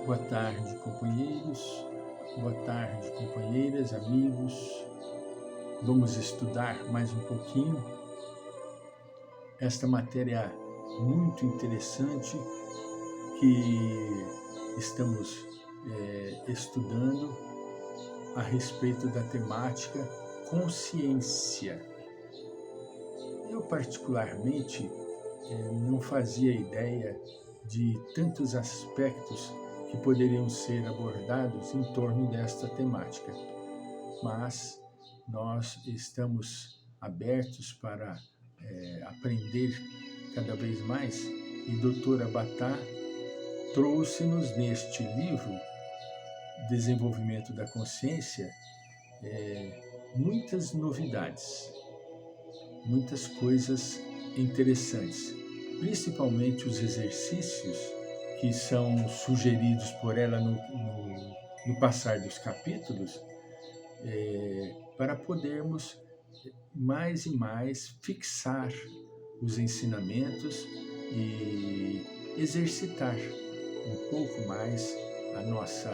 Boa tarde, companheiros. Boa tarde, companheiras, amigos. Vamos estudar mais um pouquinho esta matéria muito interessante que estamos estudando a respeito da temática consciência. Eu, particularmente, não fazia ideia de tantos aspectos que poderiam ser abordados em torno desta temática, mas nós estamos abertos para aprender cada vez mais, e doutora Batá trouxe-nos neste livro, Desenvolvimento da Consciência, muitas novidades, muitas coisas interessantes, principalmente os exercícios que são sugeridos por ela no passar dos capítulos, para podermos mais e mais fixar os ensinamentos e exercitar um pouco mais a nossa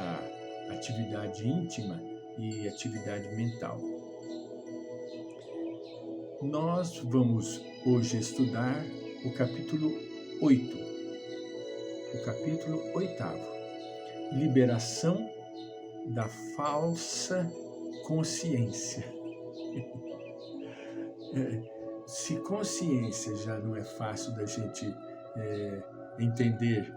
atividade íntima e atividade mental. Nós vamos hoje estudar o capítulo 8, o capítulo 8º, Liberação da Falsa Consciência. Se consciência já não é fácil da gente entender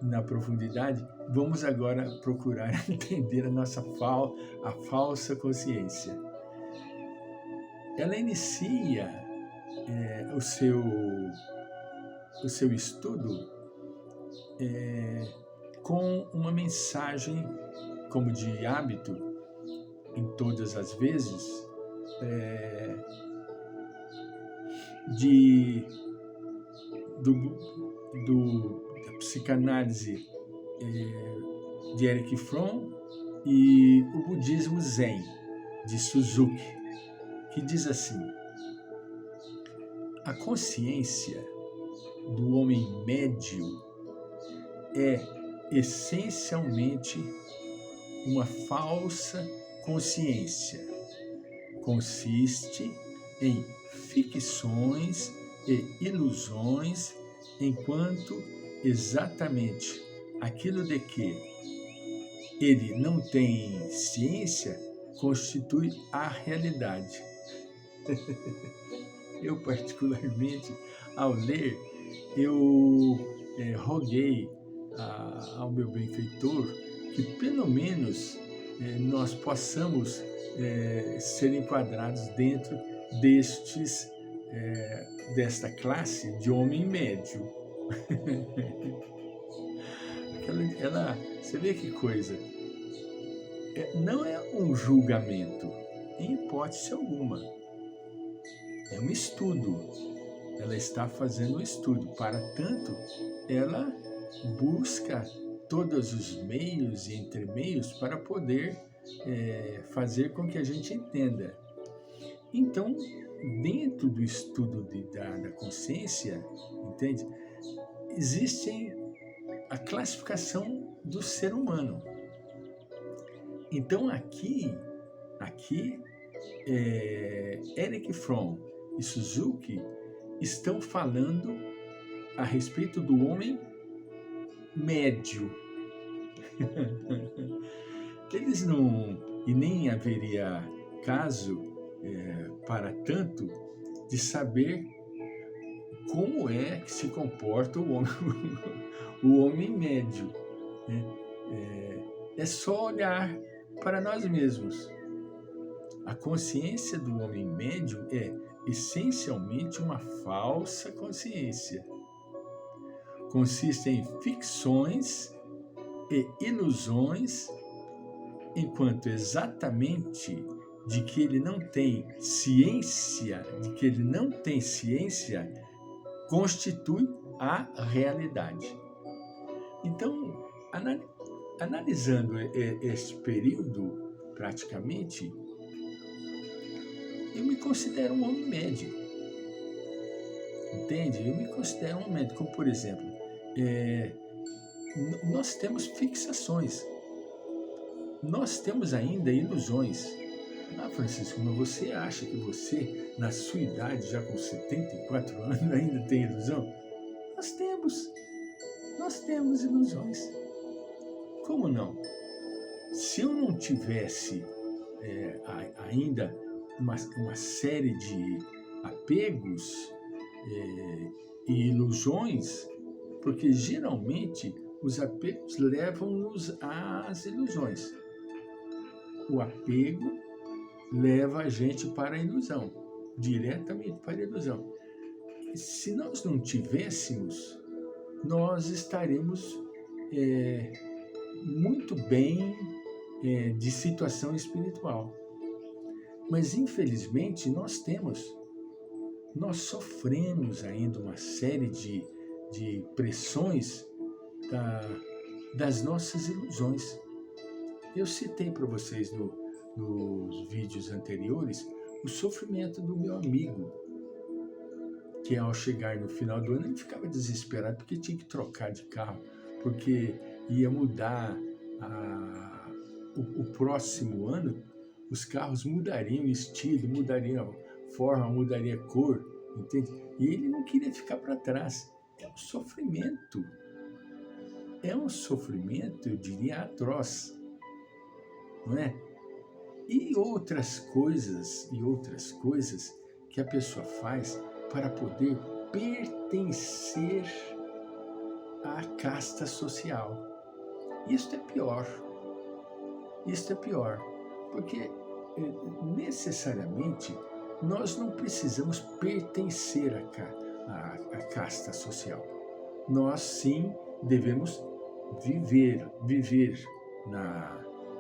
na profundidade, vamos agora procurar entender a falsa consciência. Ela inicia o seu estudo com uma mensagem, como de hábito, em todas as vezes, da psicanálise de Erich Fromm e o budismo Zen, de Suzuki, que diz assim: a consciência do homem médio é essencialmente uma falsa consciência. Consiste em ficções e ilusões, enquanto exatamente aquilo de que ele não tem ciência constitui a realidade. Eu, particularmente, ao ler, eu roguei ao meu benfeitor que, pelo menos, nós possamos ser enquadrados dentro desta classe de homem médio. Você vê que coisa? Não é um julgamento, em hipótese alguma. É um estudo. Ela está fazendo um estudo. Para tanto, ela busca todos os meios e entremeios para poder fazer com que a gente entenda. Então, dentro do estudo da consciência, entende? Existe a classificação do ser humano. Então, aqui Erich Fromm e Suzuki estão falando a respeito do homem médio. Eles não... E nem haveria caso para tanto de saber como é que se comporta o homem médio. É só olhar para nós mesmos. A consciência do homem médio é essencialmente uma falsa consciência. Consiste em ficções e ilusões, enquanto exatamente de que ele não tem ciência, constitui a realidade. Então, analisando este período, praticamente, eu me considero um homem médio. Entende? Eu me considero um homem médio. Como, por exemplo, nós temos fixações, nós temos ainda ilusões. Ah, Francisco, mas você acha que você, na sua idade, já com 74 anos, ainda tem ilusão? Nós temos ilusões. Como não? Se eu não tivesse ainda uma série de apegos e ilusões, porque geralmente os apegos levam-nos às ilusões. O apego leva a gente para a ilusão, diretamente para a ilusão. Se nós não tivéssemos, nós estaremos muito bem de situação espiritual. Mas, infelizmente, nós sofremos ainda uma série de pressões das nossas ilusões. Eu citei para vocês nos vídeos anteriores o sofrimento do meu amigo, que ao chegar no final do ano ele ficava desesperado porque tinha que trocar de carro, porque ia mudar o próximo ano, os carros mudariam o estilo, mudariam a forma, mudariam a cor, entende? E ele não queria ficar para trás. É um sofrimento. É um sofrimento, eu diria, atroz. Não é? E outras coisas que a pessoa faz para poder pertencer à casta social. Isso é pior. Porque necessariamente nós não precisamos pertencer à casta social. Nós sim devemos viver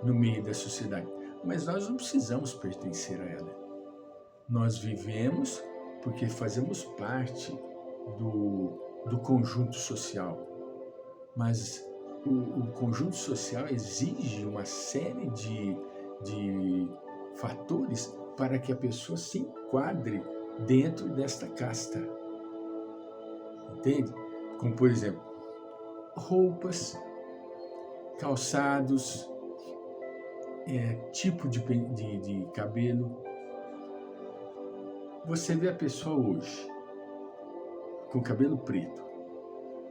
no meio da sociedade, mas nós não precisamos pertencer a ela. Nós vivemos porque fazemos parte do conjunto social, mas o conjunto social exige uma série de fatores para que a pessoa se enquadre dentro desta casta. Entende? Como, por exemplo, roupas, calçados, tipo de cabelo. Você vê a pessoa hoje com cabelo preto.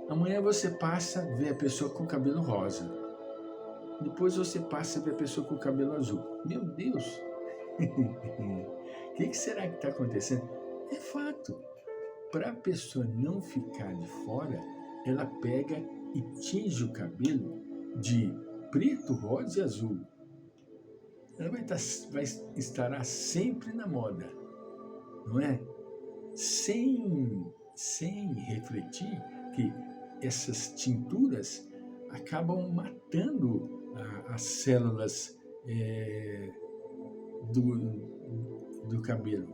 Amanhã você passa a ver a pessoa com cabelo rosa. Depois você passa a ver a pessoa com cabelo azul. Meu Deus! O que será que está acontecendo? É fato. Para a pessoa não ficar de fora, ela pega e tinge o cabelo de preto, rosa e azul. Ela estará sempre na moda, não é? Sem refletir que essas tinturas acabam matando as células do cabelo.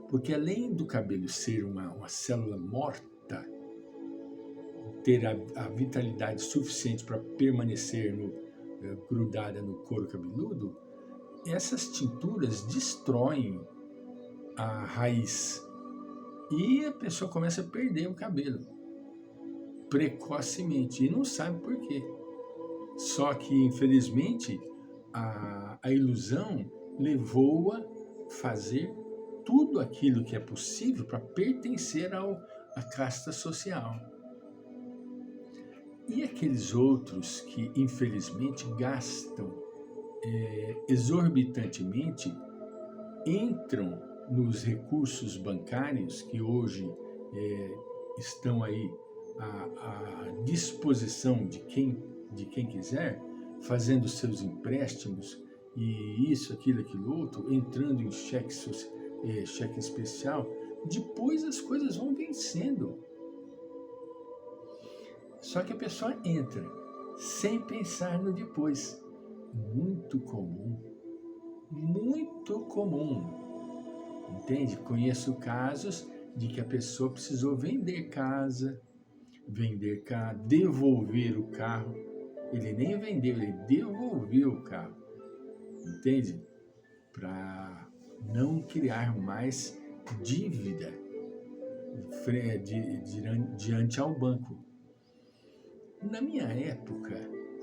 Porque além do cabelo ser uma célula morta, ter a vitalidade suficiente para permanecer grudada no couro cabeludo, essas tinturas destroem a raiz e a pessoa começa a perder o cabelo precocemente e não sabe por quê. Só que, infelizmente, a ilusão levou-a a fazer tudo aquilo que é possível para pertencer à casta social. E aqueles outros que, infelizmente, gastam exorbitantemente, entram nos recursos bancários que hoje estão aí à disposição de quem quiser, fazendo seus empréstimos e isso, aquilo, outro, entrando em cheque especial, depois as coisas vão vencendo. Só que a pessoa entra sem pensar no depois. Muito comum. Entende? Conheço casos de que a pessoa precisou vender casa, devolver o carro. Ele nem vendeu, ele devolveu o carro. Entende? Para não criar mais dívida diante ao banco. Na minha época,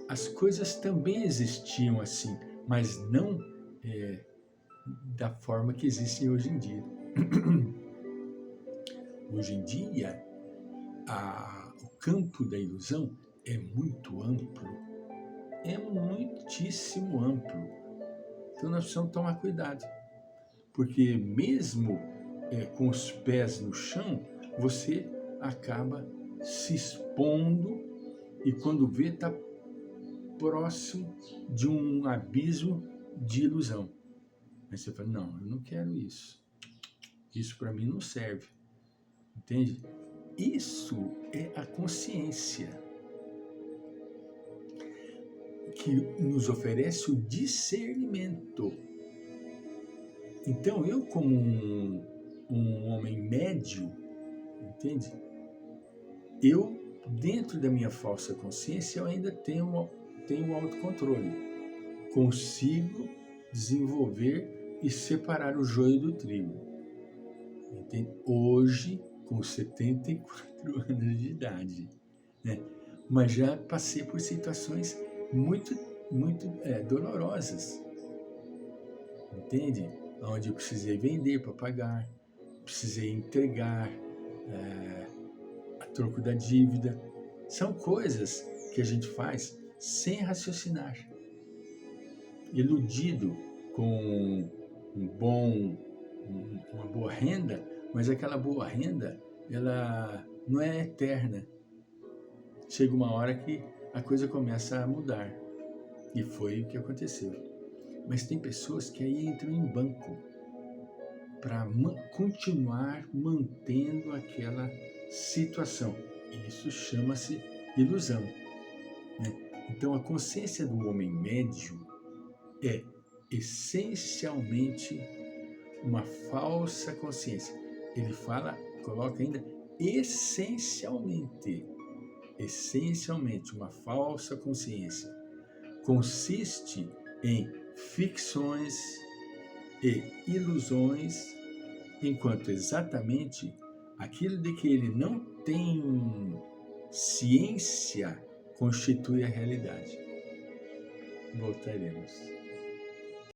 as coisas também existiam assim, mas não da forma que existem hoje em dia. Hoje em dia, o campo da ilusão é muito amplo, é muitíssimo amplo. Então nós precisamos tomar cuidado, porque mesmo com os pés no chão, você acaba se expondo e quando vê está próximo de um abismo de ilusão. Aí você fala, não, eu não quero isso. Isso para mim não serve. Entende? Isso é a consciência que nos oferece o discernimento. Então, eu como um homem médio, entende? Eu, dentro da minha falsa consciência, eu ainda tenho autocontrole. Consigo desenvolver e separar o joio do trigo. Entende? Hoje, com 74 anos de idade, né? Mas já passei por situações muito dolorosas, entende? Onde eu precisei vender para pagar, precisei entregar a troco da dívida. São coisas que a gente faz sem raciocinar, iludido com uma boa renda, mas aquela boa renda, ela não é eterna. Chega uma hora que a coisa começa a mudar. E foi o que aconteceu. Mas tem pessoas que aí entram em banco para continuar mantendo aquela situação. Isso chama-se ilusão, né? Então a consciência do homem médio é essencialmente uma falsa consciência. Ele coloca ainda essencialmente uma falsa consciência. Consiste em ficções e ilusões, enquanto exatamente aquilo de que ele não tem ciência constitui a realidade. Voltaremos.